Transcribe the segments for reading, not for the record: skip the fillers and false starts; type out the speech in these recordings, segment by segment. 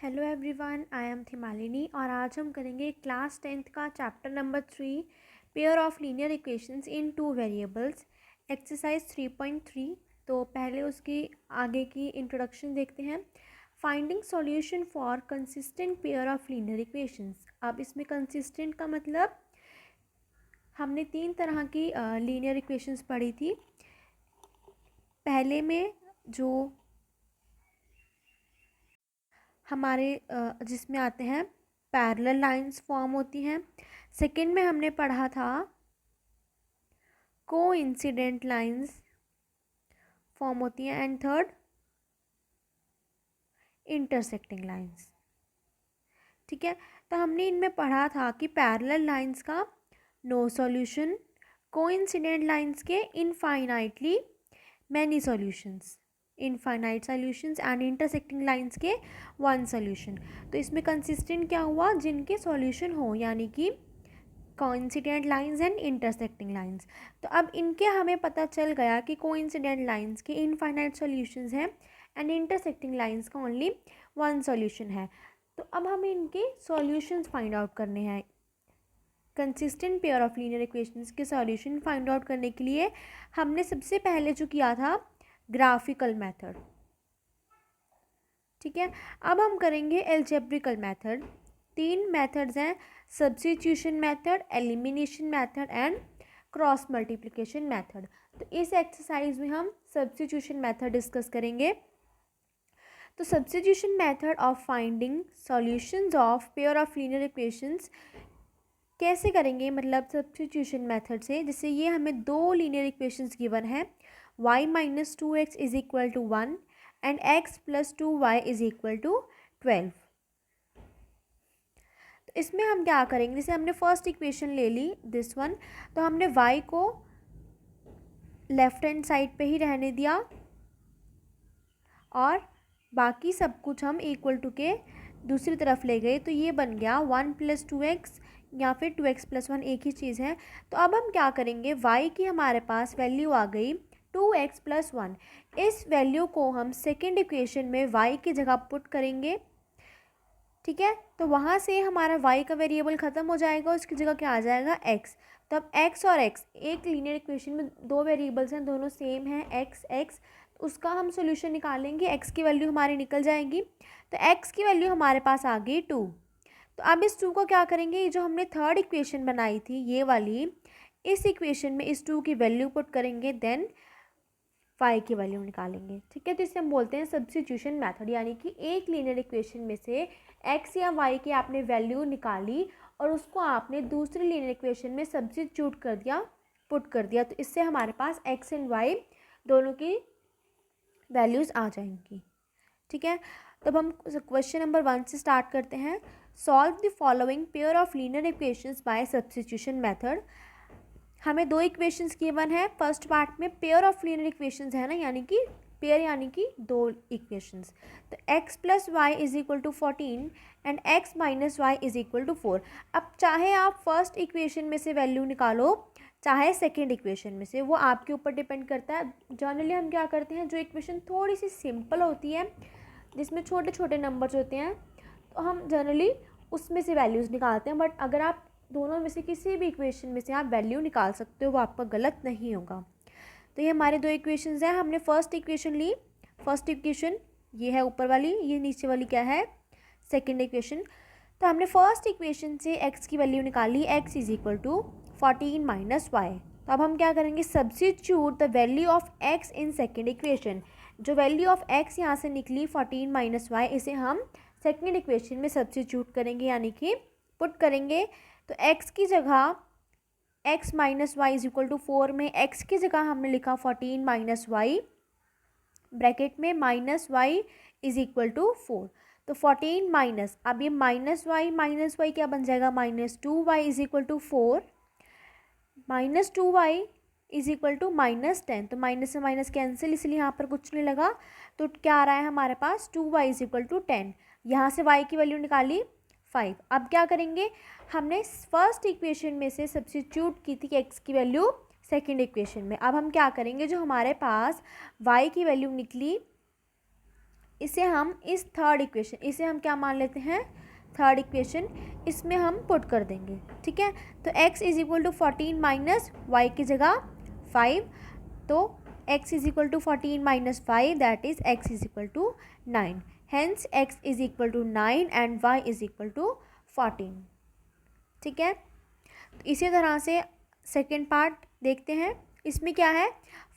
Hello everyone, I am थिमालिनी और आज हम करेंगे क्लास 10th का chapter number 3 pair of linear equations in two variables exercise 3.3। तो पहले उसकी आगे की इंट्रोडक्शन देखते हैं। Finding solution for consistent pair of linear equations. अब इसमें कंसिस्टेंट का मतलब हमने 3 तरह की लीनियर इक्वेशंस पढ़ी थी। पहले में जो हमारे जिसमें आते हैं पैरेलल लाइंस फॉर्म होती हैं। सेकंड में हमने पढ़ा था कोइंसिडेंट लाइंस फॉर्म होती हैं एंड थर्ड इंटरसेक्टिंग लाइंस। ठीक है, तो हमने इनमें पढ़ा था कि पैरेलल लाइंस का नो सॉल्यूशन, कोइंसिडेंट लाइंस के infinitely many solutions, infinite solutions and intersecting lines के वन सॉल्यूशन। तो इसमें कंसिस्टेंट क्या हुआ, जिनके सॉल्यूशन हो, यानी कि coincident lines and intersecting lines. तो अब इनके हमें पता चल गया कि कोइंसिडेंट लाइंस के इनफाइनाइट सॉल्यूशंस हैं एंड इंटरसेक्टिंग लाइंस का ओनली वन सॉल्यूशन है। तो अब हमें इनके सॉल्यूशंस फाइंड आउट करने हैं। Consistent pair of linear equations के सॉल्यूशन फाइंड आउट करने के लिए हमने सबसे पहले जो किया था ग्राफिकल मेथड। ठीक है, अब हम करेंगे एल्जेब्रिकल मेथड। 3 मेथड्स हैं, substitution method, elimination method and cross multiplication method. तो इस एक्सरसाइज में हम सब्स्टिट्यूशन मेथड डिस्कस करेंगे। तो substitution method of finding solutions of pair of linear equations कैसे करेंगे, मतलब सब्स्टिट्यूशन मेथड से। जैसे ये हमें 2 लीनियर इक्वेशंस गिवन है, y minus 2x is equal to 1 and x plus 2y is equal to 12। तो इसमें हम क्या करेंगे, जैसे हमने फर्स्ट इक्वेशन ले ली दिस वन, तो हमने y को लेफ्ट हैंड साइड पे ही रहने दिया और बाकी सब कुछ हम इक्वल टू के दूसरी तरफ ले गए। तो ये बन गया 1 प्लस 2x या फिर 2x प्लस 1 एक ही चीज़ है। तो अब हम क्या करेंगे, y की हमारे पास वैल्यू आ गई 2x प्लस 1। इस वैल्यू को हम सेकेंड इक्वेशन में y की जगह पुट करेंगे। ठीक है, तो वहाँ से हमारा y का वेरिएबल ख़त्म हो जाएगा, उसकी जगह क्या आ जाएगा x। तो अब x और x, एक लीनियर इक्वेशन में 2 वेरिएबल्स हैं, दोनों सेम हैं x, उसका हम सोल्यूशन निकालेंगे। x की वैल्यू हमारी निकल जाएगी, तो x की वैल्यू हमारे पास आ गई 2। तो अब इस 2 को क्या करेंगे, ये जो हमने थर्ड इक्वेशन बनाई थी ये वाली, इस इक्वेशन में इस 2 की वैल्यू पुट करेंगे, देन y की वैल्यू निकालेंगे। ठीक है, तो इसे हम बोलते हैं सब्स्टिट्यूशन मेथड, यानी कि एक लीनियर इक्वेशन में से x या y की आपने वैल्यू निकाली और उसको आपने दूसरी लीनियर इक्वेशन में सब्स्टिट्यूट कर दिया, पुट कर दिया। तो इससे हमारे पास x एंड y दोनों की वैल्यूज़ आ जाएंगी। ठीक है, तब हम क्वेश्चन नंबर 1 से स्टार्ट करते हैं। Solve the following pair of linear equations bye substitution method. हमें 2 इक्वेशंस गिवन है। फर्स्ट पार्ट में पेयर ऑफ लीनियर इक्वेशंस है ना, यानी कि पेयर यानी कि 2 इक्वेशंस। तो x plus y is equal to 14 and x minus y is equal to 4। अब चाहे आप फर्स्ट इक्वेशन में से वैल्यू निकालो, चाहे सेकेंड इक्वेशन में से, वो आपके ऊपर डिपेंड करता है। जनरली हम क्या करते हैं, जो इक्वेशन थोड़ी सी सिंपल होती है, जिसमें छोटे छोटे नंबर्स होते हैं, तो हम जनरली उसमें से वैल्यूज़ निकालते हैं। बट अगर आप दोनों में से किसी भी इक्वेशन में से आप वैल्यू निकाल सकते हो, वो आपका गलत नहीं होगा। तो ये हमारे 2 इक्वेशंस हैं। हमने फर्स्ट इक्वेशन ली, फर्स्ट इक्वेशन ये है ऊपर वाली, ये नीचे वाली क्या है, सेकेंड इक्वेशन। तो हमने फर्स्ट इक्वेशन से x की वैल्यू निकाली, x is equal to 14 minus y. तो अब हम क्या करेंगे, substitute the value of x in second equation. जो वैल्यू ऑफ x यहाँ से निकली 14 माइनस वाई, इसे हम सेकेंड इक्वेशन में सब्स्टिट्यूट करेंगे, यानी कि पुट करेंगे। तो x की जगह x minus y is equal to 4 में x की जगह हमने लिखा 14 माइनस वाई, ब्रैकेट में minus y is equal to 4। तो 14 माइनस, अब ये माइनस वाई क्या बन जाएगा, minus 2y is equal to 4, minus 2y is equal to minus 10। तो माइनस से माइनस कैंसिल, इसलिए यहाँ पर कुछ नहीं लगा। तो क्या आ रहा है हमारे पास, 2y इज इक्वल टू 10। यहाँ से y की वैल्यू निकाली 5। अब क्या करेंगे, हमने फर्स्ट इक्वेशन में से सब्स्टिट्यूट की थी x की वैल्यू सेकेंड इक्वेशन में। अब हम क्या करेंगे, जो हमारे पास y की वैल्यू निकली इसे हम इस थर्ड इक्वेशन, इसे हम क्या मान लेते हैं, थर्ड इक्वेशन, इसमें हम पुट कर देंगे, ठीक है। तो x is equal to 14 minus y की जगह 5, तो x is equal to 14 minus 5 that is x is equal to 9, hence x is equal to 9 and y is equal to 14, ठीक है। तो इसी तरह से सेकेंड पार्ट देखते हैं। इसमें क्या है,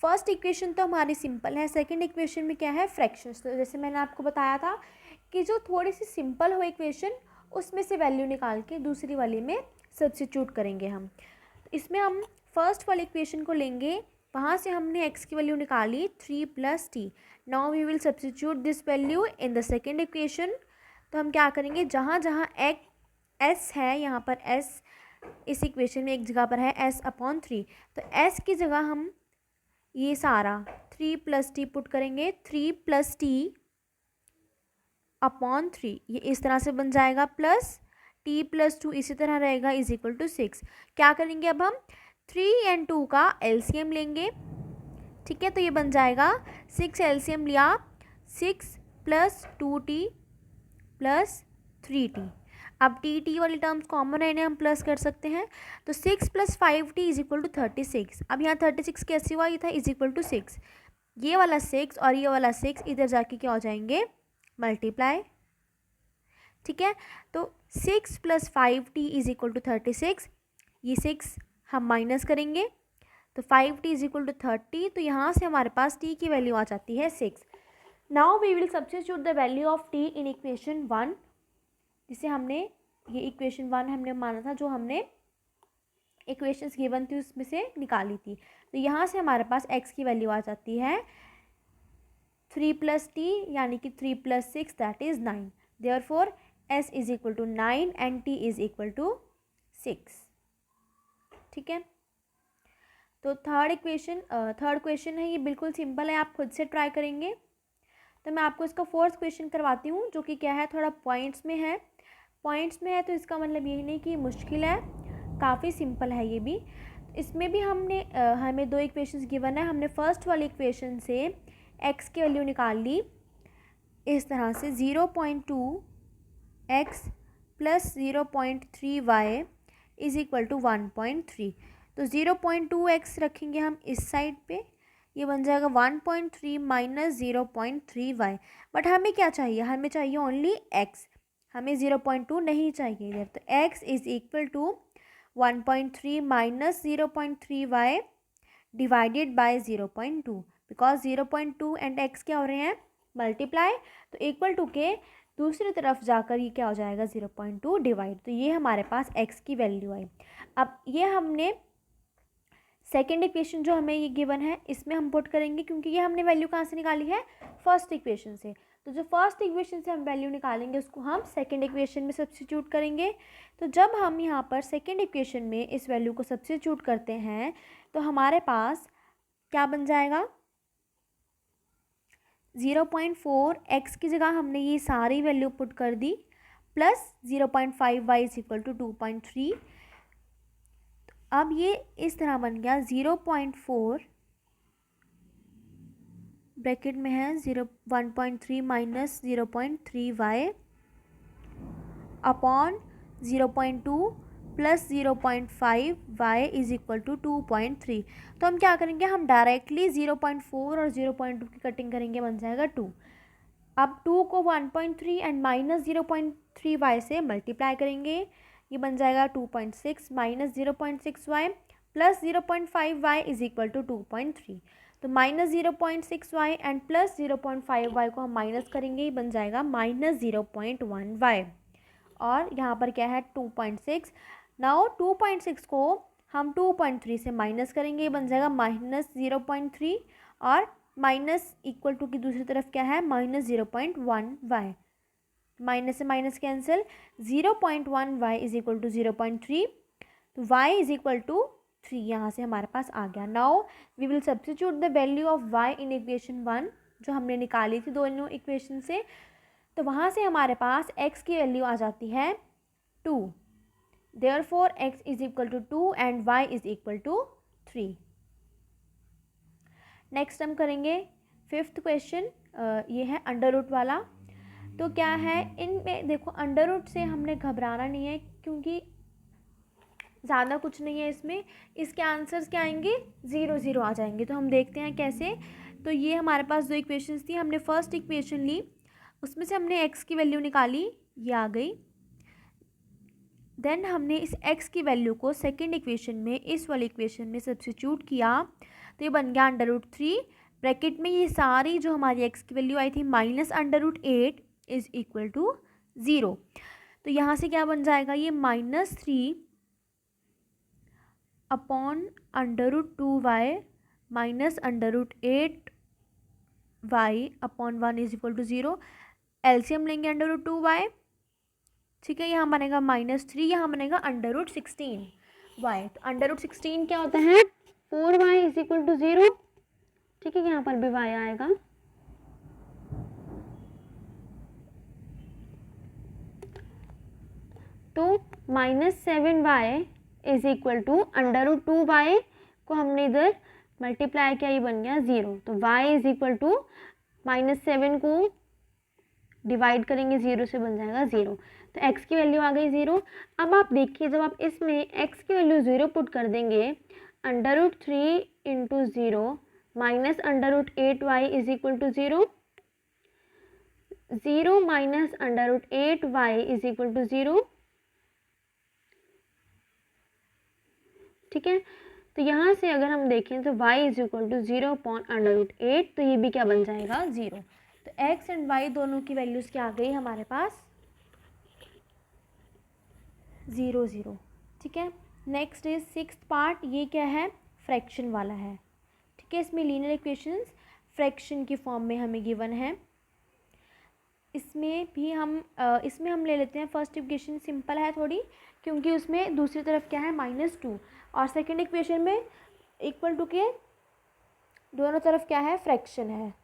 फर्स्ट इक्वेशन तो हमारी सिंपल है, सेकंड इक्वेशन में क्या है, फ्रैक्शंस। तो जैसे मैंने आपको बताया था कि जो थोड़ी सी सिंपल हो इक्वेशन, उसमें से वैल्यू निकाल के दूसरी वाली में सब्स्टिट्यूट करेंगे हम। इसमें हम फर्स्ट वाली इक्वेशन को लेंगे, वहाँ से हमने x की वैल्यू निकाली 3 + t। Now we will substitute this value in the second equation. तो हम क्या करेंगे, जहाँ जहाँ s है, यहाँ पर s इस इक्वेशन में एक जगह पर है s/3, तो s की जगह हम ये सारा 3 + t पुट करेंगे, 3 + t/3, ये इस तरह से बन जाएगा, प्लस t + 2 इसी तरह रहेगा इज इक्वल टू 6। क्या करेंगे अब हम 3 और 2 का एलसीएम लेंगे, ठीक है। तो ये बन जाएगा 6 एलसीएम लिया, 6 + 2t + 3t। अब टी वाली टर्म्स कॉमन है, इन्हें हम प्लस कर सकते हैं। तो 6 + 5t इज इक्वल टू 36। अब यहाँ 36 कैसे हुआ, ये था इज इक्वल टू 6, ये वाला 6 और ये वाला 6 इधर जाके क्या हो जाएंगे, मल्टीप्लाई, ठीक है। तो 6 + 5t इज इक्वल टू 36, ये 6 हम माइनस करेंगे, तो 5t इज इक्वल टू 30। तो यहाँ से हमारे पास t की वैल्यू आ जाती है 6। Now we will substitute the value of t in equation 1, जिसे हमने, ये इक्वेशन 1 हमने माना था, जो हमने इक्वेशंस गिवन थी उसमें से निकाली थी। तो यहाँ से हमारे पास x की वैल्यू आ जाती है 3 + t, यानी कि 3 + 6 that is 9। Therefore s is equal to 9 and t is equal to 6, ठीक है। तो थर्ड क्वेश्चन है, ये बिल्कुल सिंपल है, आप खुद से ट्राई करेंगे। तो मैं आपको इसका फोर्थ क्वेश्चन करवाती हूँ, जो कि क्या है, थोड़ा पॉइंट्स में है। तो इसका मतलब ये नहीं कि मुश्किल है, काफ़ी सिंपल है ये भी। इसमें भी हमें दो इक्वेशंस गिवन है। हमने फर्स्ट वाली इक्वेशन से x की वैल्यू निकाल ली इस तरह से, 0.2x + 0.3y is equal to 1.3। तो 0.2x रखेंगे हम इस साइड पे, ये बन जाएगा 1.3 - 0.3y। बट हमें क्या चाहिए, हमें चाहिए ओनली x, हमें 0.2 नहीं चाहिए इधर। तो x is equal to 1.3 - 0.3y divided by 0.2, because 0.2 and x क्या हो रहे हैं, मल्टीप्लाई। तो इक्वल टू के दूसरी तरफ जाकर ये क्या हो जाएगा, 0.2 डिवाइड। तो ये हमारे पास x की वैल्यू आई। अब ये हमने सेकेंड इक्वेशन जो हमें ये गिवन है, इसमें हम पुट करेंगे, क्योंकि ये हमने वैल्यू कहाँ से निकाली है, फर्स्ट इक्वेशन से। तो जो फर्स्ट इक्वेशन से हम वैल्यू निकालेंगे, उसको हम सेकेंड इक्वेशन में सब्स्टिट्यूट करेंगे। तो जब हम यहाँ पर सेकेंड इक्वेशन में इस वैल्यू को सब्स्टिट्यूट करते हैं, तो हमारे पास क्या बन जाएगा, 0.4 x की जगह हमने ये सारी वैल्यू पुट कर दी, plus 0.5y is equal to 2.3। अब ये इस तरह बन गया, 0.4 ब्रैकेट में है 1.3 - 0.3y upon 0.2 + 0.5y is equal to 2.3। तो हम क्या करेंगे, हम डायरेक्टली 0.4 और 0.2 की कटिंग करेंगे, बन जाएगा 2। अब 2 को 1.3 एंड -0.3y से मल्टीप्लाई करेंगे, ये बन जाएगा 2.6 - 0.6y + 0.5y is equal to 2.3। तो -0.6y एंड प्लस 0.5y को हम माइनस करेंगे, ये बन जाएगा -0.1y। और यहाँ पर क्या है, 2.6। नाउ 2.6 को हम 2.3 से माइनस करेंगे, ये बन जाएगा -0.3, और माइनस इक्वल टू की दूसरी तरफ क्या है, -0.1y। माइनस से minus cancel, 0.1y is equal to 0.3, तो y इज इक्वल टू 3 यहाँ से हमारे पास आ गया। Now we will substitute the value of y in equation 1, जो हमने निकाली थी दोनों इक्वेशन से। तो वहाँ से हमारे पास x की वैल्यू आ जाती है 2, therefore x is equal to 2 and y is equal to 3। Next हम करेंगे फिफ्थ क्वेश्चन। ये है अंडर रूट वाला। तो क्या है इनमें देखो, अंडर रूट से हमने घबराना नहीं है क्योंकि ज़्यादा कुछ नहीं है इसमें। इसके आंसर्स क्या आएंगे, 0 0 आ जाएंगे। तो हम देखते हैं कैसे। तो ये हमारे पास दो इक्वेशंस थी, हमने फर्स्ट इक्वेशन ली, उसमें से हमने x की वैल्यू निकाली, ये आ गई। देन हमने इस x की वैल्यू को सेकेंड इक्वेशन में, इस वाली इक्वेशन में सब्स्टिट्यूट किया, तो ये बन गया √3। ब्रैकेट में ये सारी जो हमारी x की वैल्यू आई थी -√8 इज इक्वल टू 0। तो यहाँ से क्या बन जाएगा, ये -3 upon √2y -√8y upon 1 is equal to 0। LCM लेंगे √2y, ठीक है, यहाँ बनेगा -3, यहाँ बनेगा √16y। तो √16 क्या होता है, 4y इज इक्वल टू 0, ठीक है, यहाँ पर भी y आएगा। तो -7y is equal to √2y को हमने इधर मल्टीप्लाई किया, ये बन गया 0। तो y इज इक्वल टू -7 को डिवाइड करेंगे 0 से, बन जाएगा 0। तो x की वैल्यू आ गई 0। अब आप देखिए, जब आप इसमें x की वैल्यू 0 पुट कर देंगे, √3 into 0 minus √8y is equal to 0, 0 minus √8y is equal to 0, ठीक है। तो यहाँ से अगर हम देखें तो y is equal to 0 upon √8, तो ये भी क्या बन जाएगा, 0। तो x एंड y दोनों की वैल्यूज़ क्या आ गई हमारे पास, 0 0, ठीक है। नेक्स्ट इज सिक्स्थ पार्ट, ये क्या है, फ्रैक्शन वाला है, ठीक है। इसमें लीनियर इक्वेशंस फ्रैक्शन की फॉर्म में हमें गिवन है। इसमें भी हम ले लेते हैं फर्स्ट इक्वेशन, सिंपल है थोड़ी, क्योंकि उसमें दूसरी तरफ क्या है, -2, और सेकंड इक्वेशन में इक्वल टू के दोनों तरफ क्या है, फ्रैक्शन है।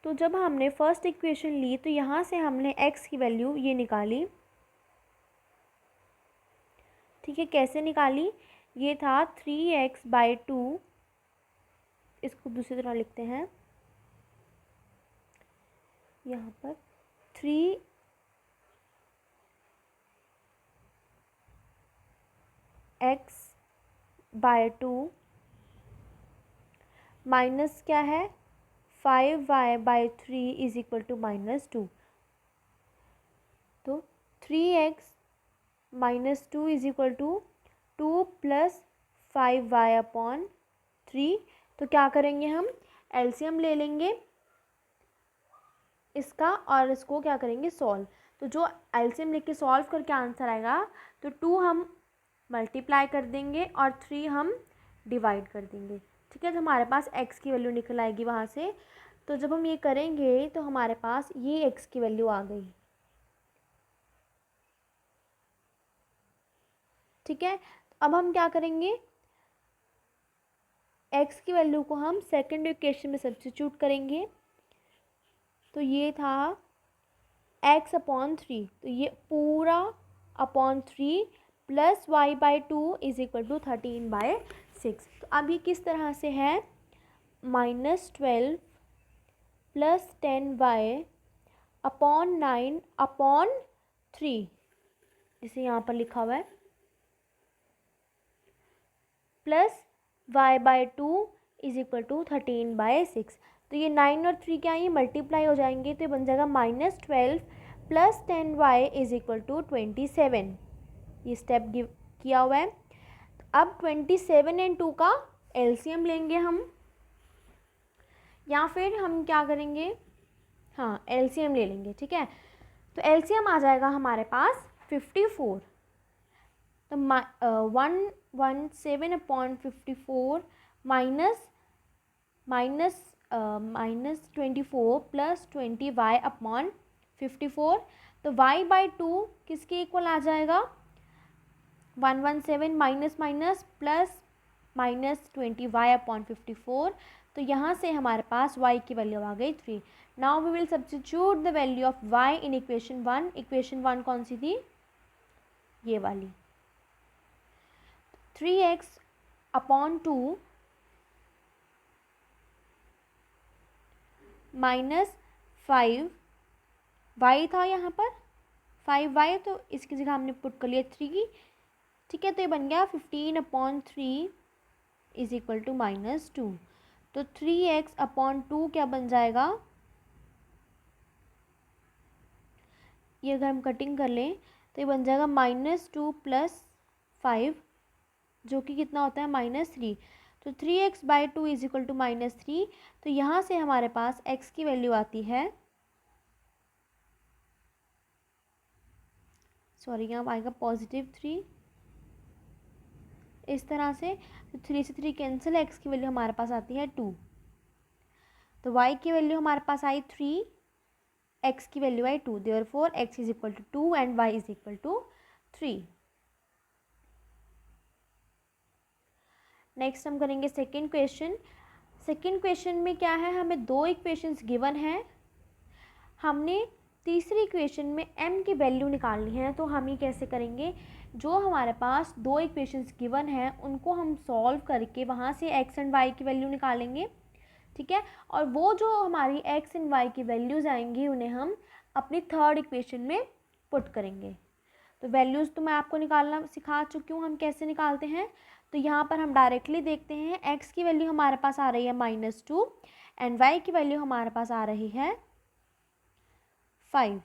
तो जब हमने फर्स्ट इक्वेशन ली, तो यहाँ से हमने x की वैल्यू ये निकाली, ठीक है। कैसे निकाली, ये था 3x/2, इसको दूसरी तरह लिखते हैं, यहाँ पर 3x/2 माइनस क्या है, 5y/3 इज इक्वल टू -2। तो 3x - 2 is equal to 2 + 5y/3। तो क्या करेंगे, हम एलसीएम ले लेंगे इसका, और इसको क्या करेंगे, सॉल्व। तो जो एलसीएम लेके सॉल्व करके आंसर आएगा, तो 2 हम मल्टीप्लाई कर देंगे और 3 हम डिवाइड कर देंगे, ठीक है। तो हमारे पास x की वैल्यू निकल आएगी वहाँ से। तो जब हम ये करेंगे तो हमारे पास ये x की वैल्यू आ गई, ठीक है। अब हम क्या करेंगे, x की वैल्यू को हम सेकंड इक्वेशन में सब्स्टिट्यूट करेंगे। तो ये था x/3, तो ये पूरा upon 3 plus y/2 is equal to 13/6। तो अब ये किस तरह से है, -12 + 10y अपॉन 9 अपॉन 3, जिसे यहाँ पर लिखा हुआ है, plus y/2 is equal to 13/6। तो ये 9 और 3 क्या, ये मल्टीप्लाई हो जाएंगे, तो ये बन जाएगा -12 + 10y इज इक्वल टू 27। ये स्टेप गिव किया हुआ है। अब 27 एंड 2 का एलसीएम लेंगे हम, या फिर हम क्या करेंगे, हाँ एलसीएम ले लेंगे, ठीक है। तो एलसीएम आ जाएगा हमारे पास 54। तो 117/54 -24 + 20y/54। तो y/2 किसके इक्वल आ जाएगा, 117 माइनस माइनस प्लस -20y/54। तो यहाँ से हमारे पास y की वैल्यू आ गई 3। Now we will substitute the value of y in equation 1। Equation 1 कौन सी थी, ये वाली, 3x/2 माइनस 5 वाई था यहाँ पर 5y, तो इसकी जगह हमने पुट कर लिया 3। ठीक है, तो ये बन गया 15/3 इज इक्वल टू -2। तो 3x/2 क्या बन जाएगा, ये अगर हम कटिंग कर लें तो ये बन जाएगा -2 + 5, जो कि कितना होता है -3। तो 3x/2 इज इक्वल टू -3। तो यहाँ से हमारे पास x की वैल्यू आती है, सॉरी यहाँ आएगा +3 इस तरह से। तो 3 से 3 कैंसिल, x की वैल्यू हमारे पास आती है 2। तो y की वैल्यू हमारे पास आई 3, x की वैल्यू आई 2, therefore x is equal to 2 and y is equal to 3। Next हम करेंगे सेकेंड क्वेश्चन। सेकेंड क्वेश्चन में क्या है, हमें 2 इक्वेशंस गिवन है, हमने तीसरी इक्वेशन में m की वैल्यू निकालनी है। तो हम ये कैसे करेंगे, जो हमारे पास 2 इक्वेशंस गिवन है उनको हम सॉल्व करके वहाँ से x एंड y की वैल्यू निकालेंगे। ठीक है, और वो जो हमारी x एंड y की वैल्यूज़ आएंगी उन्हें हम अपनी थर्ड इक्वेशन में पुट करेंगे। तो वैल्यूज़ तो मैं आपको निकालना सिखा चुकी हूँ हम कैसे निकालते हैं। तो यहाँ पर हम डायरेक्टली देखते हैं, x की वैल्यू हमारे पास आ रही है -2 एंड y की वैल्यू हमारे पास आ रही है 5।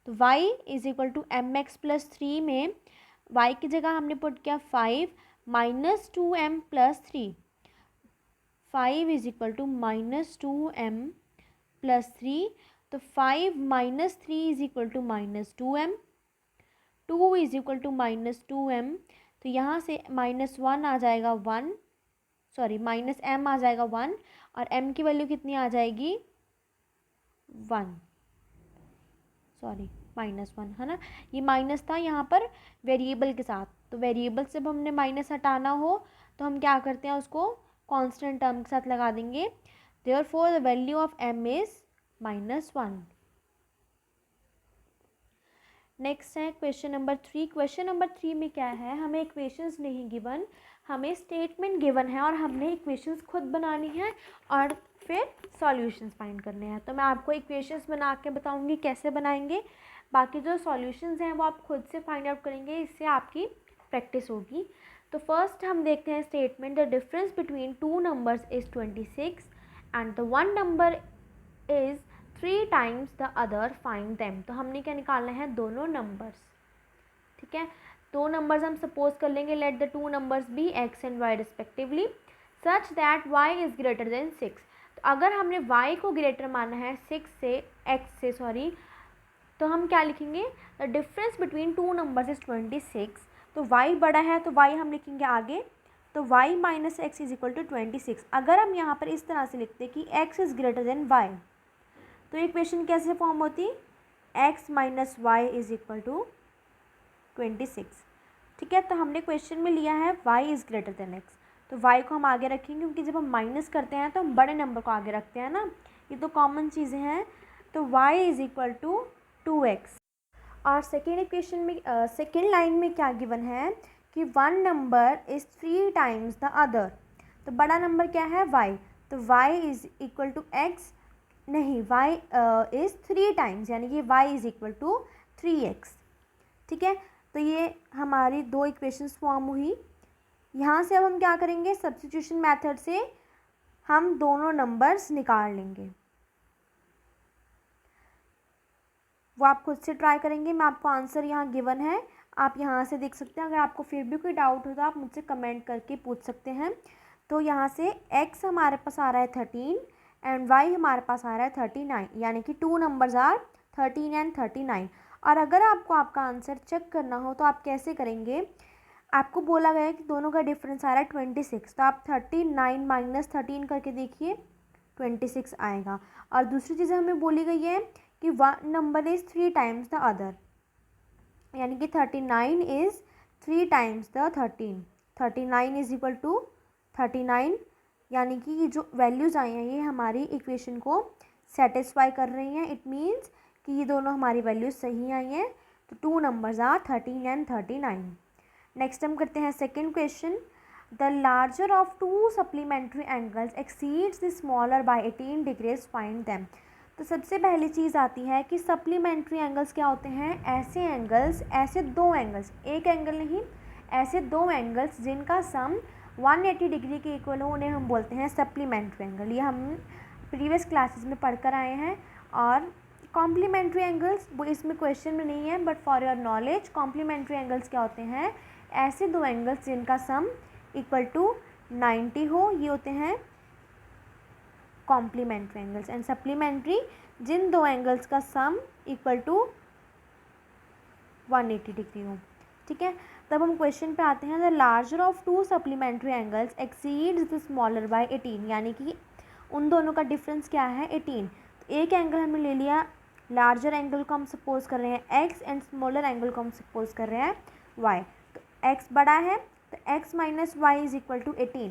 तो y is equal to mx + 3 में y की जगह हमने पुट किया 5 - 2m + 3। 5 is equal to -2m + 3। तो 5 - 3 is equal to -2m, 2 is equal to -2m। तो यहाँ से -1 आ जाएगा 1, सॉरी -m आ जाएगा 1, और m की वैल्यू कितनी आ जाएगी 1, सॉरी -1 है ना, ये माइनस था यहाँ पर वेरिएबल के साथ। तो वेरिएबल से जब हमने माइनस हटाना हो तो हम क्या करते हैं, उसको कांस्टेंट टर्म के साथ लगा देंगे। Therefore the value of m is -1। Next है क्वेश्चन नंबर 3। क्वेश्चन नंबर 3 में क्या है, हमें इक्वेशंस नहीं गिवन, हमें स्टेटमेंट गिवन है और हमने इक्वेशंस खुद बनानी है और फिर सॉल्यूशंस फाइंड करने हैं। तो मैं आपको इक्वेशंस बना के बताऊंगी कैसे बनाएंगे, बाकी जो सॉल्यूशंस हैं वो आप खुद से फाइंड आउट करेंगे, इससे आपकी प्रैक्टिस होगी। तो फर्स्ट हम देखते हैं statement, the difference between 2 numbers is 26 and the one number is 3 times the other, find them. तो हमने क्या निकालना है, दोनों नंबर्स। ठीक है, 2 नंबर्स हम सपोज कर लेंगे, let the 2 numbers be x and y respectively such that y is greater than 6। तो अगर हमने y को ग्रेटर माना है 6 से, x से सॉरी, तो हम क्या लिखेंगे, the difference between 2 numbers is 26। तो y बड़ा है तो y हम लिखेंगे आगे, तो y - x is equal to 26। अगर हम यहाँ पर इस तरह से लिखते कि x is greater than y, तो इक्वेशन कैसे फॉर्म होती, x - y is equal to 26। ठीक है, तो हमने क्वेश्चन में लिया है y is greater then x, तो y को हम आगे रखेंगे, क्योंकि जब हम माइनस करते हैं तो हम बड़े नंबर को आगे रखते हैं ना, ये तो कॉमन चीज़ें हैं। तो y is equal to 2x। और सेकेंड इक्वेशन में सेकेंड लाइन में क्या गिवन है कि one number is 3 times the other. तो बड़ा नंबर क्या है, y, तो y is equal to x, नहीं y इज़ 3 टाइम्स, यानी कि y is equal to 3x। ठीक है, तो ये हमारी 2 इक्वेशंस फॉर्म हुई। यहाँ से अब हम क्या करेंगे, सब्स्टिट्यूशन मेथड से हम दोनों नंबर्स निकाल लेंगे, वो आप खुद से ट्राई करेंगे। मैं आपको आंसर यहाँ गिवन है, आप यहाँ से देख सकते हैं। अगर आपको फिर भी कोई डाउट हो तो आप मुझसे कमेंट करके पूछ सकते हैं। तो यहाँ से x हमारे पास आ रहा है 13 एंड y हमारे पास आ रहा है 39, यानी कि 2 नंबर्स आर 13 एंड 39। और अगर आपको आपका आंसर चेक करना हो तो आप कैसे करेंगे, आपको बोला गया है कि दोनों का डिफरेंस आ रहा है 26, तो आप 39 - 13 करके देखिए 26 आएगा। और दूसरी चीज़ हमें बोली गई है कि one number is 3 times the other, यानी कि 39 is 3 times the 13। 39 is equal to 39, यानी कि ये जो वैल्यूज़ आई हैं ये हमारी इक्वेशन को सेटिस्फाई कर रही हैं। इट मीन्स कि ये दोनों हमारी वैल्यूज़ सही आई हैं। तो 2 नंबर्स आर 13 एंड 39। नेक्स्ट हम करते हैं second question. The larger of to supplementary angles exceeds the smaller by 18 degrees, find them. तो सबसे पहली चीज़ आती है कि सप्लीमेंट्री एंगल्स क्या होते हैं, ऐसे एंगल्स, ऐसे दो एंगल्स, एक एंगल नहीं, ऐसे दो एंगल्स जिनका सम 180 डिग्री के इक्वल हो, उन्हें हम बोलते हैं सप्लीमेंट्री एंगल। ये हम प्रीवियस क्लासेस में पढ़कर आए हैं। और कॉम्प्लीमेंट्री एंगल्स वो इसमें क्वेश्चन में नहीं है, but for your knowledge complementary angles क्या होते हैं, ऐसे दो एंगल्स जिनका सम इक्वल टू 90 हो, ये होते हैं कॉम्प्लीमेंट्री एंगल्स। एंड सप्लीमेंट्री जिन दो एंगल्स का सम इक्वल टू 180 डिग्री हो। ठीक है, तब हम क्वेश्चन पे आते हैं। The larger of to supplementary angles exceeds the smaller by 18, यानी कि उन दोनों का डिफरेंस क्या है, 18। तो एक एंगल हमने ले लिया, लार्जर एंगल को हम सपोज कर रहे हैं x एंड स्मॉलर एंगल को हम सपोज कर रहे हैं y। तो x बड़ा है तो x minus y is equal to 18।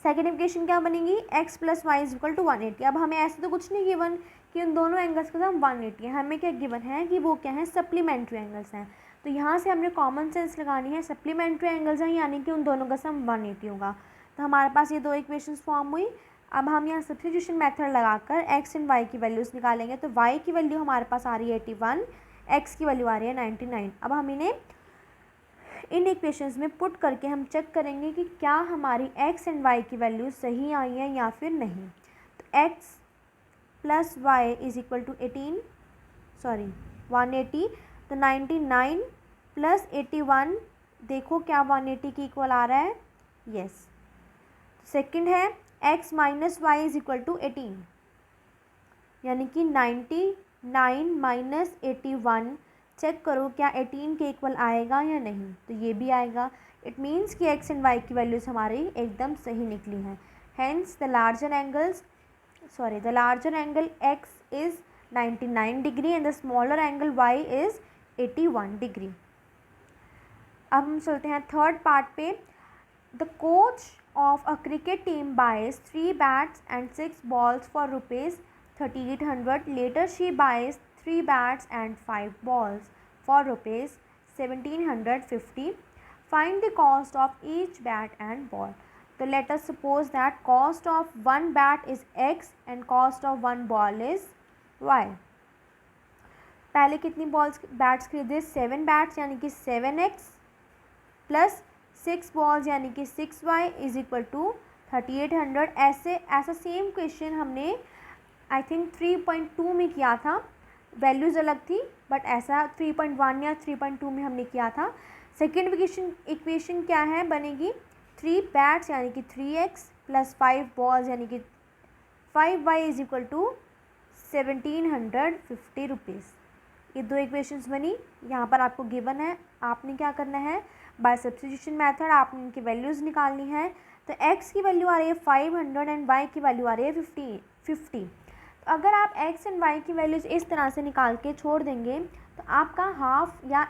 Second equation क्या बनेगी, x plus y is equal to 180। अब हमें ऐसे तो कुछ नहीं गिवन कि उन दोनों एंगल्स का सम 180 है, हमें क्या गिवन है कि वो क्या है, सप्लीमेंट्री एंगल्स हैं। तो यहाँ से हमने कॉमन सेंस लगानी है, सप्लीमेंट्री एंगल्स हैं यानी कि उन दोनों का सम 180 होगा। तो हमारे पास ये दो इक्वेशंस फॉर्म हुई। अब हम यहाँ सब्स्टिट्यूशन मेथड लगाकर x एंड y की वैल्यूज़ निकालेंगे। तो y की वैल्यू हमारे पास आ रही है 81, x की वैल्यू आ रही है 99। अब हम इन्हें इन इक्वेशंस में पुट करके हम चेक करेंगे कि क्या हमारी x एंड y की वैल्यू सही आई है या फिर नहीं। तो x plus y is equal to 18, sorry 180। तो 99 प्लस 81, देखो क्या 180 की इक्वल आ रहा है, यस। सेकंड है x minus y is equal to 18, यानी कि 99 माइनस 81, चेक करो क्या 18 के इक्वल आएगा या नहीं, तो ये भी आएगा। इट मीन्स कि x एंड y की वैल्यूज़ हमारी एकदम सही निकली हैं। Hence the larger angle x is 99 degree and the smaller angle y is 81 degree. अब हम चलते हैं थर्ड पार्ट पे। The coach of a cricket team buys 3 bats and 6 balls for rupees 3800. Later she buys 3 bats and 5 balls for rupees 1750. Find the cost of each bat and ball. So let us suppose that cost of one bat is x and cost of one ball is y. पहले कितनी balls bats खरीदे, 7 bats यानी कि 7x plus 6 balls यानी कि 6y is equal to 3800। ऐसा same question हमने I think 3.2 में किया था, वैल्यूज़ अलग थी बट ऐसा 3.1 या 3.2 में हमने किया था। सेकेंड इक्वेशन क्या है बनेगी, 3 बैट्स यानी कि 3x प्लस 5 बॉल्स यानी कि 5y is equal to 1750 rupees. ये दो इक्वेशंस बनी, यहाँ पर आपको गिवन है, आपने क्या करना है, बाय सब्स्टिट्यूशन मेथड आपने इनकी वैल्यूज़ निकालनी है। तो x की वैल्यू आ रही है 500 एंड y की वैल्यू आ रही है 50। तो अगर आप x एंड y की वैल्यूज़ इस तरह से निकाल के छोड़ देंगे तो आपका हाफ या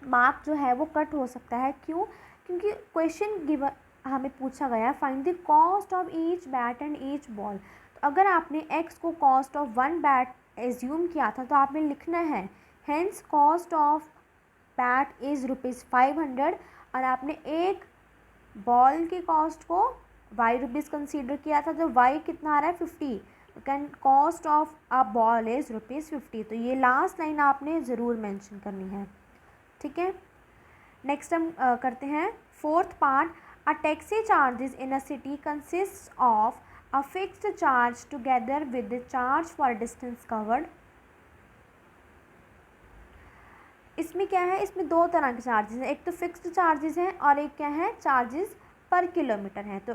मार्क जो है वो कट हो सकता है। क्यों, क्योंकि क्वेश्चन गिवन हमें पूछा गया है find the cost of each bat and each ball. तो अगर आपने x को cost of one bat assume किया था तो आपने लिखना है hence cost of bat is ₹500 और आपने एक बॉल की कॉस्ट को ₹y कंसीडर किया था, तो y कितना आ रहा है 50, can cost of a ball is ₹50। तो ये लास्ट लाइन आपने ज़रूर मेंशन करनी है। ठीक है, नेक्स्ट हम करते हैं fourth part. A taxi charges in a city consist of a fixed charge together with the charge for distance covered. इसमें क्या है, इसमें दो तरह के चार्जेस हैं, एक तो फिक्स्ड चार्जेस हैं और एक क्या है, चार्जेस पर किलोमीटर हैं। तो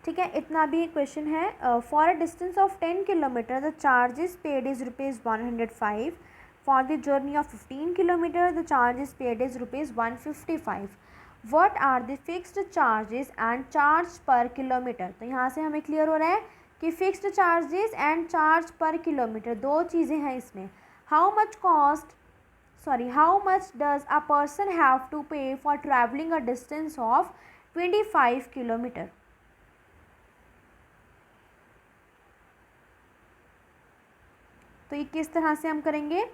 ठीक है, इतना भी क्वेश्चन है। For a distance of 10 kilometre the charges paid is ₹105। For the journey of 15 kilometre the charges paid is ₹155। What are the fixed charges and charge per kilometre. तो यहाँ से हमें क्लियर हो रहा है कि fixed charges and charge per kilometre दो चीज़ें हैं इसमें। How much does a person have to pay for traveling a distance of 25 kilometer? तो ये किस तरह से हम करेंगे,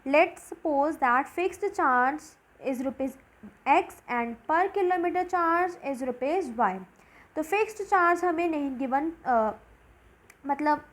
let's suppose that fixed charge is x and per kilometer charge is rupees y। तो फिक्स्ड चार्ज हमें नहीं गिवन, मतलब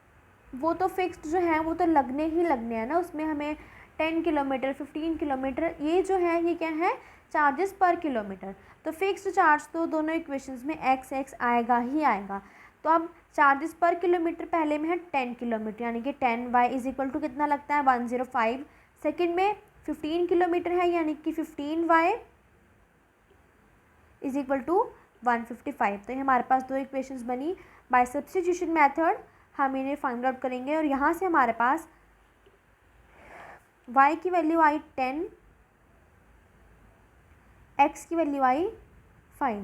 वो तो फिक्स्ड जो है वो तो लगने ही लगने हैं ना, उसमें हमें 10 किलोमीटर 15 किलोमीटर ये जो है ये क्या है, चार्जेस पर किलोमीटर। तो फिक्स्ड चार्ज तो दोनों इक्वेशंस में एक्स एक्स आएगा ही आएगा। तो अब चार्जेस पर किलोमीटर पहले में है 10 किलोमीटर, यानी कि 10y इज इक्वल टू कितना लगता है 105। सेकेंड में 15 किलोमीटर है, यानी कि 15y इज इक्वल टू 155। तो ये हमारे पास दो इक्वेशंस बनी। बाय सब्स्टिट्यूशन मेथड हम इन्हें फाइंड आउट करेंगे और यहाँ से हमारे पास y की वैल्यू आई 10, x की value I 5,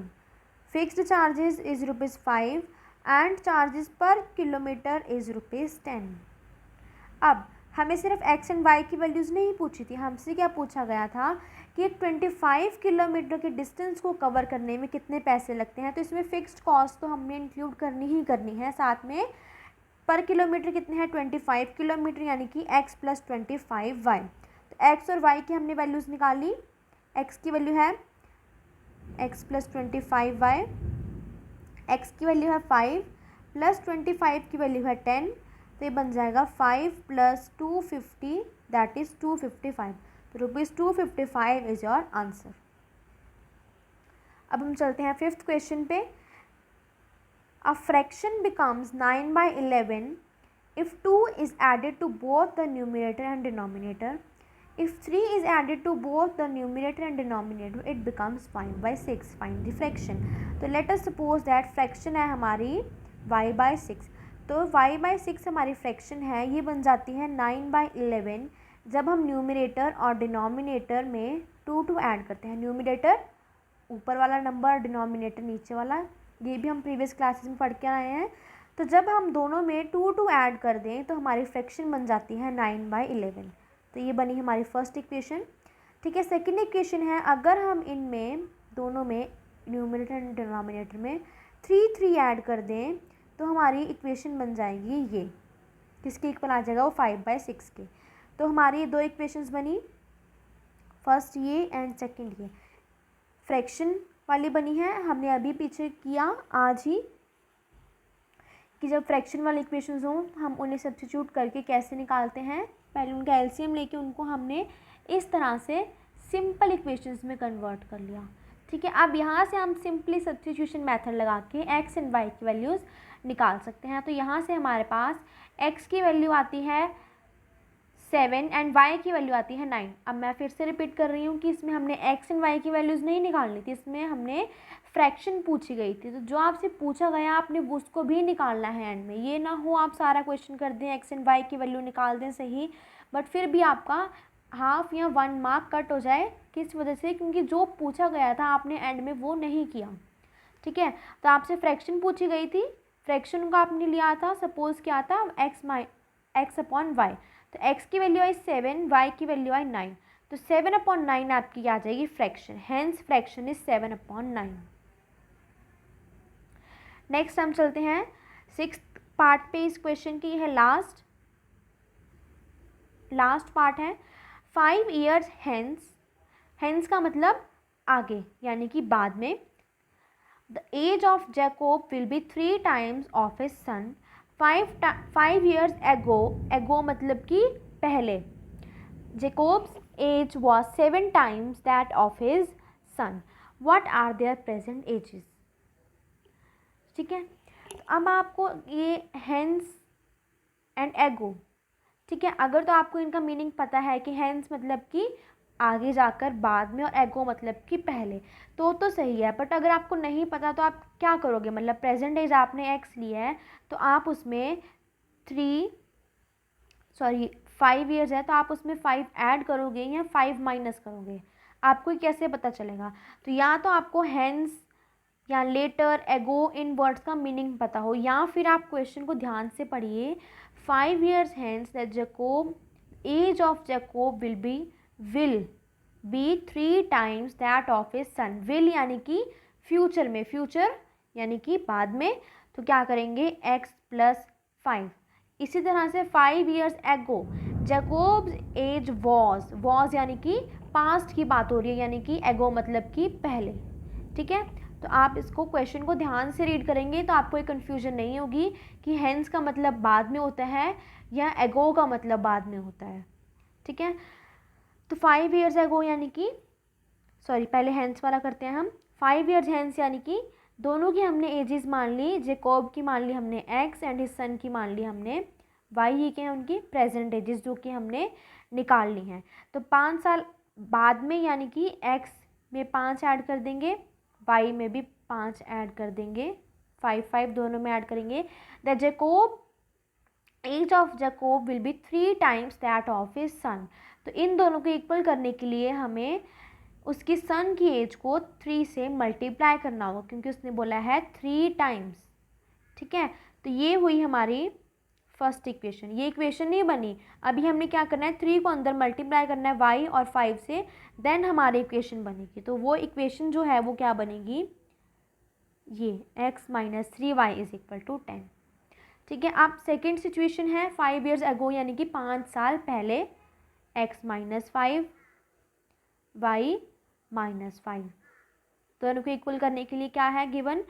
fixed charges is ₹5 and charges पर किलोमीटर इज ₹10। अब हमें सिर्फ x एंड y की वैल्यूज़ नहीं पूछी थी, हमसे क्या पूछा गया था कि 25 किलोमीटर के डिस्टेंस को कवर करने में कितने पैसे लगते हैं। तो इसमें फ़िक्स्ड कॉस्ट तो हमने इंक्लूड करनी ही करनी है, साथ में पर किलोमीटर कितने हैं 25 किलोमीटर, यानी कि x + 25y। तो x और y की हमने वैल्यूज़ निकाली। x की वैल्यू है x + 25y, x की वैल्यू है 5 + 25 की वैल्यू है 10, तो ये बन जाएगा 5 + 250 दैट इज़ 255। तो ₹255 इज़ योर आंसर। अब हम चलते हैं 5th क्वेश्चन पे। A fraction becomes 9/11 if 2 is added to both the numerator and denominator. If 3 is added to both the numerator and denominator, it becomes 5/6. Find the fraction. तो let us suppose that fraction है हमारी y/6। तो y/6 हमारी fraction है, ये बन जाती है 9/11 जब हम न्यूमरेटर और डिनोमिनेटर में 2 ऐड करते हैं। न्यूमरेटर ऊपर वाला नंबर, डिनोमिनेटर नीचे वाला, ये भी हम प्रीवियस क्लासेस में पढ़ के आए हैं। तो जब हम दोनों में 2 ऐड कर दें तो हमारी फ्रैक्शन बन जाती है 9/11। तो ये बनी हमारी फर्स्ट इक्वेशन। ठीक है, सेकंड इक्वेशन है, अगर हम इनमें दोनों में न्यूमरेटर एंड डिनोमिनेटर में 3 ऐड कर दें तो हमारी इक्वेशन बन जाएगी ये, किसकी इक्वल आ जाएगा वो 5/6 के। तो हमारी दो इक्वेशंस बनी, फर्स्ट ये एंड सेकंड ये। फ्रैक्शन वाली बनी है, हमने अभी पीछे किया आज ही कि जब फ्रैक्शन वाली इक्वेशंस हों हम उन्हें सब्स्टिट्यूट करके कैसे निकालते हैं, पहले उनका एलसीएम लेके उनको हमने इस तरह से सिंपल इक्वेशंस में कन्वर्ट कर लिया। ठीक है, अब यहाँ से हम सिंपली सब्स्टिट्यूशन मेथड लगा के एक्स एंड वाई की वैल्यूज़ निकाल सकते हैं। तो यहाँ से हमारे पास एक्स की वैल्यू आती है 7 एंड y की वैल्यू आती है 9। अब मैं फिर से रिपीट कर रही हूँ कि इसमें हमने x एंड y की वैल्यूज़ नहीं निकालनी थी, इसमें हमने फ्रैक्शन पूछी गई थी। तो जो आपसे पूछा गया आपने उसको भी निकालना है एंड में, ये ना हो आप सारा क्वेश्चन कर दें x एंड y की वैल्यू निकाल दें सही, बट फिर भी आपका हाफ या 1 मार्क कट हो जाए। किस वजह से? क्योंकि जो पूछा गया था आपने एंड में वो नहीं किया। ठीक है, तो आपसे फ्रैक्शन पूछी गई थी, फ्रैक्शन का आपने लिया था, सपोज क्या था x/y। तो x की वैल्यू आई 7, y की वैल्यू आई 9, तो 7/9 आपकी आ जाएगी fraction, hence fraction is 7/9। Next हम चलते हैं 6th पार्ट पे इस क्वेश्चन की, है लास्ट पार्ट है। 5 years हैंस का मतलब आगे यानी कि बाद में। The age of Jacob will be 3 times of his son 5 years ago मतलब कि पहले। Jacob's age was 7 times that of his son. What are their present ages? ठीक है, अब आपको ये हैंस एंड एगो, ठीक है, अगर तो आपको इनका मीनिंग पता है कि हैंस मतलब कि आगे जाकर बाद में और एगो मतलब कि पहले, तो सही है। बट अगर आपको नहीं पता तो आप क्या करोगे, मतलब प्रेजेंट एज आपने एक्स लिया है तो आप उसमें 5 years है तो आप उसमें 5 ऐड करोगे या 5 माइनस करोगे, आपको कैसे पता चलेगा? तो या तो आपको हैंस या लेटर एगो इन वर्ड्स का मीनिंग पता हो, या फिर आप क्वेश्चन को ध्यान से पढ़िए। 5 years hence that Jacob, age of Jacob will be 3 times that of his son। will यानी कि फ्यूचर में, फ्यूचर यानी कि बाद में, तो क्या करेंगे x + 5। इसी तरह से 5 years ago Jacob's age was यानी कि पास्ट की बात हो रही है, यानी कि एगो मतलब कि पहले। ठीक है, तो आप इसको क्वेश्चन को ध्यान से रीड करेंगे तो आपको एक कन्फ्यूजन नहीं होगी कि हेंस का मतलब बाद में होता है या एगो का मतलब बाद में होता है। ठीक है, तो 5 ईयर्स एगो यानी कि सॉरी पहले हेंस वाला करते हैं हम। 5 ईयर्स हेंस यानी कि दोनों की हमने एजेस मान ली, जेकोब की मान ली हमने एक्स एंड हिज सन की मान ली हमने वाई, ये क्या है उनकी प्रेजेंट एजेस जो कि हमने निकाल ली हैं। तो 5 साल बाद में यानी कि एक्स में 5 ऐड कर देंगे, वाई में भी 5 ऐड कर देंगे, 5 दोनों में ऐड करेंगे। The Jacob age of Jacob will be 3 times that of his son. तो इन दोनों को इक्वल करने के लिए हमें उसकी सन की एज को 3 से मल्टीप्लाई करना होगा, क्योंकि उसने बोला है 3 टाइम्स। ठीक है, तो ये हुई हमारी फर्स्ट इक्वेशन। ये इक्वेशन नहीं बनी, अभी हमने क्या करना है 3 को अंदर मल्टीप्लाई करना है y और 5 से, देन हमारी इक्वेशन बनेगी। तो वो इक्वेशन जो है वो क्या बनेगी, ये x minus 3y is equal to 10। ठीक है, अब सेकेंड सिचुएशन है 5 ईयर्स अगो यानी कि 5 साल पहले, x माइनस 5 y माइनस 5, दोनों को इक्वल करने के लिए क्या है गिवन,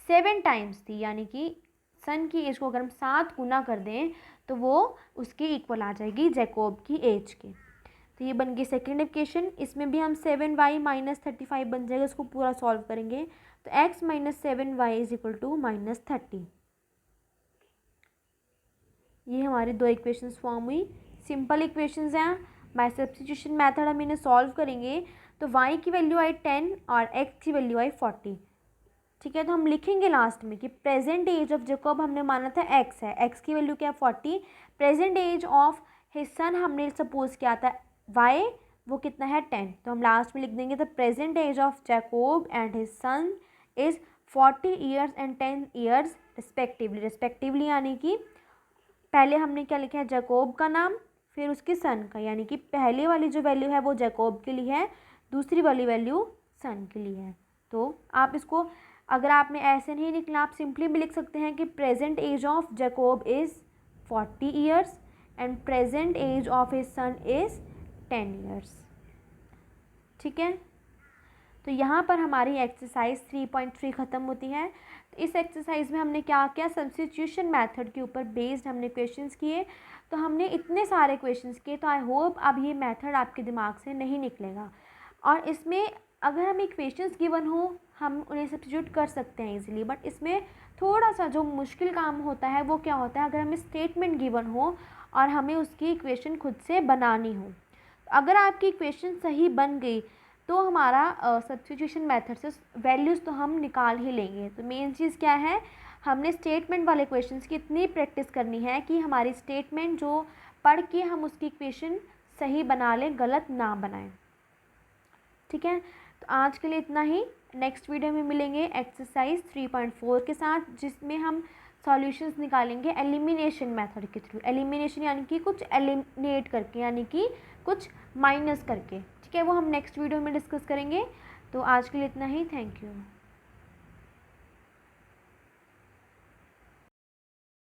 7 टाइम्स थी, यानी कि सन की एज को अगर हम 7 गुना कर दें तो वो उसकी इक्वल आ जाएगी जैकोब की एज के। तो ये बन गई सेकेंड इक्वेशन। इसमें भी हम 7y माइनस 35 बन जाएगा, इसको पूरा सॉल्व करेंगे तो x minus 7y is equal to minus 30। ये हमारी दो इक्वेशंस फॉर्म हुई, सिंपल इक्वेशंस हैं। बाय सब्स्टिट्यूशन मेथड हम इन्हें सॉल्व करेंगे तो y की वैल्यू आई 10 और x की वैल्यू आई 40। ठीक है, तो हम लिखेंगे लास्ट में कि प्रेजेंट एज ऑफ जेकोब हमने माना था x है, x की वैल्यू क्या 40, present age of his son हमने सपोज किया था y, वो कितना है 10। तो हम लास्ट में लिख देंगे the present age of Jacob and his son is 40 years and 10 years respectively यानी कि पहले हमने क्या लिखा है जेकोब का नाम, फिर उसके सन का, यानी कि पहले वाली जो वैल्यू है वो जेकोब के लिए है, दूसरी वाली वैल्यू सन के लिए है। तो आप इसको अगर आपने ऐसे नहीं लिखना, आप सिंपली भी लिख सकते हैं कि present age of Jacob is 40 years and present age of his son is 10 years. ठीक है, तो यहाँ पर हमारी एक्सरसाइज 3.3 ख़त्म होती है। तो इस एक्सरसाइज में हमने क्या किया, सब्स्टिट्यूशन मेथड के ऊपर बेस्ड हमने क्वेश्चंस किए। तो हमने इतने सारे क्वेश्चंस किए, तो आई होप अब ये मेथड आपके दिमाग से नहीं निकलेगा। और इसमें अगर हमें इक्वेशंस गिवन हो हम उन्हें सब्स्टिट्यूट कर सकते हैं इजीली, बट इसमें थोड़ा सा जो मुश्किल काम होता है वो क्या होता है, अगर हमें स्टेटमेंट गिवन हो और हमें उसकी इक्वेशन खुद से बनानी हो। अगर आपकी इक्वेशन सही बन गई तो हमारा सब्स्टिट्यूशन मेथड से वैल्यूज़ तो हम निकाल ही लेंगे। तो मेन चीज़ क्या है, हमने स्टेटमेंट वाले क्वेश्चंस की इतनी प्रैक्टिस करनी है कि हमारी स्टेटमेंट जो पढ़ के हम उसकी इक्वेशन सही बना लें, गलत ना बनाएं। ठीक है, तो आज के लिए इतना ही। नेक्स्ट वीडियो में मिलेंगे एक्सरसाइज 3.4 के साथ, जिसमें हम सॉल्यूशंस निकालेंगे एलिमिनेशन मेथड के थ्रू। एलिमिनेशन यानी कि कुछ एलिमिनेट करके, यानी कि कुछ माइनस करके। ठीक है, वो हम नेक्स्ट वीडियो में डिस्कस करेंगे। तो आज के लिए इतना ही, थैंक यू।